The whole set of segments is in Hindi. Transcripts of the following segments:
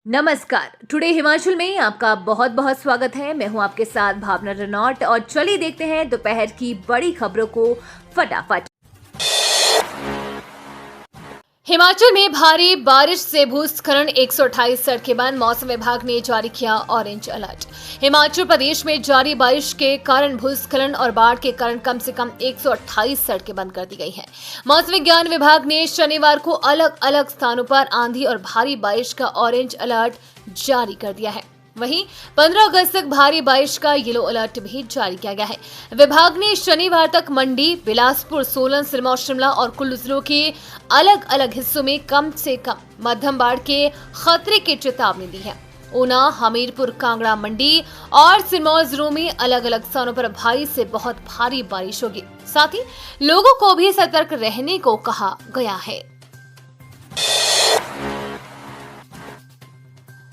नमस्कार। टुडे हिमाचल में आपका बहुत बहुत स्वागत है। मैं हूं आपके साथ भावना रनौट और चलिए देखते हैं दोपहर की बड़ी खबरों को फटाफट। हिमाचल में भारी बारिश से भूस्खलन, 128 सड़कें बंद। मौसम विभाग ने जारी किया ऑरेंज अलर्ट। हिमाचल प्रदेश में जारी बारिश के कारण भूस्खलन और बाढ़ के कारण कम से कम 128 सड़कें बंद कर दी गई हैं। मौसम विज्ञान विभाग ने शनिवार को अलग अलग स्थानों पर आंधी और भारी बारिश का ऑरेंज अलर्ट जारी कर दिया है। वहीं 15 अगस्त तक भारी बारिश का येलो अलर्ट भी जारी किया गया है। विभाग ने शनिवार तक मंडी, बिलासपुर, सोलन, सिरमौर, शिमला और कुल्लू जिलों के अलग अलग हिस्सों में कम से कम मध्यम बाढ़ के खतरे की चेतावनी दी है। ऊना, हमीरपुर, कांगड़ा, मंडी और सिरमौर जिलों में अलग अलग स्थानों पर भारी से बहुत भारी बारिश होगी। साथ ही लोगों को भी सतर्क रहने को कहा गया है।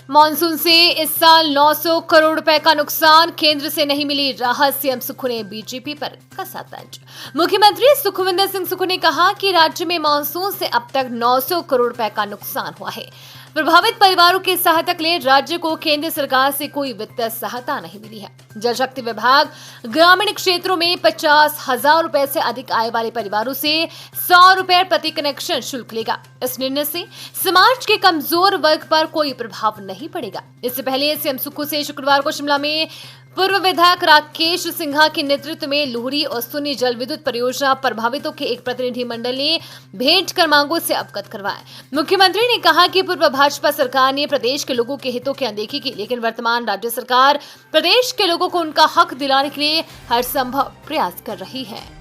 मॉनसून से इस साल 900 करोड़ रुपए का नुकसान, केंद्र से नहीं मिली राहत। सीएम सुक्खू ने बीजेपी पर कसा तंज। मुख्यमंत्री सुखविंदर सिंह सुक्खू ने कहा कि राज्य में मॉनसून से अब तक 900 करोड़ रुपए का नुकसान हुआ है। प्रभावित परिवारों की सहायता के लिए राज्य को केंद्र सरकार से कोई वित्तीय सहायता नहीं मिली है। जल शक्ति विभाग ग्रामीण क्षेत्रों में 50,000 रुपए से अधिक आय वाले परिवारों से 100 रुपए प्रति कनेक्शन शुल्क लेगा। इस निर्णय से समाज के कमजोर वर्ग पर कोई प्रभाव नहीं पड़ेगा। इससे पहले सीएम सुक्खू से शुक्रवार को शिमला में पूर्व विधायक राकेश सिंघा के नेतृत्व में लुहरी और सुन्नी जल विद्युत परियोजना प्रभावितों के एक प्रतिनिधिमंडल ने भेंट कर मांगों से अवगत करवाया। मुख्यमंत्री ने कहा कि पूर्व भाजपा सरकार ने प्रदेश के लोगों के हितों की अनदेखी की, लेकिन वर्तमान राज्य सरकार प्रदेश के लोगों को उनका हक दिलाने के लिए हर संभव प्रयास कर रही है।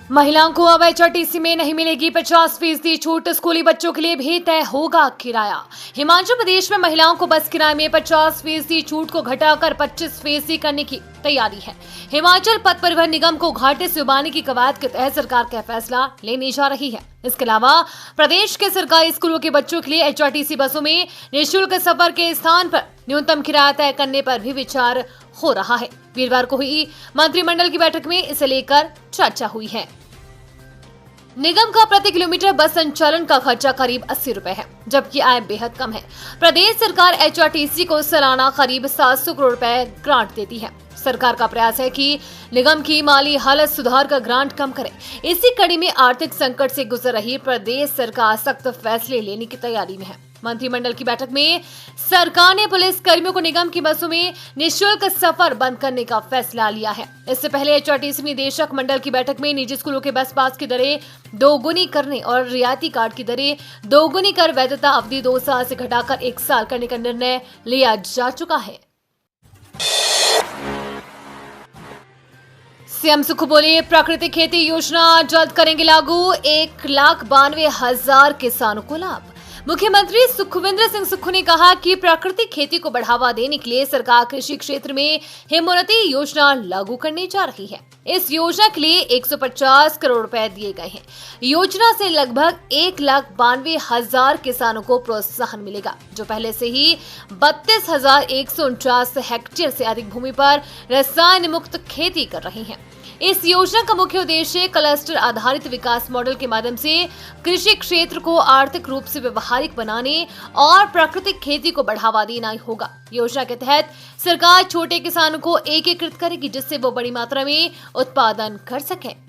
महिलाओं को अब एचआरटीसी में नहीं मिलेगी 50% छूट, स्कूली बच्चों के लिए भी तय होगा किराया। हिमाचल प्रदेश में महिलाओं को बस किराए में 50% छूट को घटाकर 25% करने की तैयारी है। हिमाचल पथ परिवहन निगम को घाटे से उबारने की कवायद के तहत सरकार का फैसला लेने जा रही है। इसके अलावा प्रदेश के सरकारी स्कूलों के बच्चों के लिए एचआरटीसी बसों में निःशुल्क सफर के स्थान पर न्यूनतम किराया तय करने पर भी विचार हो रहा है। वीरवार को हुई मंत्रिमंडल की बैठक में इसे लेकर चर्चा हुई है। निगम का प्रति किलोमीटर बस संचालन का खर्चा करीब 80 रुपए है, जबकि आय बेहद कम है। प्रदेश सरकार एचआरटीसी को सालाना करीब 700 करोड़ रुपए ग्रांट देती है। सरकार का प्रयास है कि निगम की माली हालत सुधार कर ग्रांट कम करे। इसी कड़ी में आर्थिक संकट से गुजर रही प्रदेश सरकार सख्त फैसले लेने की तैयारी में है। मंत्रिमंडल की बैठक में सरकार ने पुलिस कर्मियों को निगम की बसों में निःशुल्क सफर बंद करने का फैसला लिया है। इससे पहले एचआरटीसी निदेशक मंडल की बैठक में निजी स्कूलों के बस पास की दरें दोगुनी करने और रियायती कार्ड की दरें दोगुनी कर वैधता अवधि 2 साल से घटाकर 1 साल करने का निर्णय लिया जा चुका है। सीएम सुक्खू बोले, प्राकृतिक खेती योजना जल्द करेंगे लागू, 1,92,000 किसानों को लाभ। मुख्यमंत्री सुखविंदर सिंह सुक्खू ने कहा कि प्राकृतिक खेती को बढ़ावा देने के लिए सरकार कृषि क्षेत्र में हिमोन्नति योजना लागू करने जा रही है। इस योजना के लिए 150 करोड़ रुपए दिए गए हैं। योजना से लगभग 1,92,000 किसानों को प्रोत्साहन मिलेगा, जो पहले से ही 32,149 हेक्टेयर से अधिक भूमि पर रसायन मुक्त खेती कर रही हैं। इस योजना का मुख्य उद्देश्य क्लस्टर आधारित विकास मॉडल के माध्यम से कृषि क्षेत्र को आर्थिक रूप से व्यवहारिक बनाने और प्राकृतिक खेती को बढ़ावा देना होगा। योजना के तहत सरकार छोटे किसानों को एकीकृत करेगी, जिससे वो बड़ी मात्रा में उत्पादन कर सकें।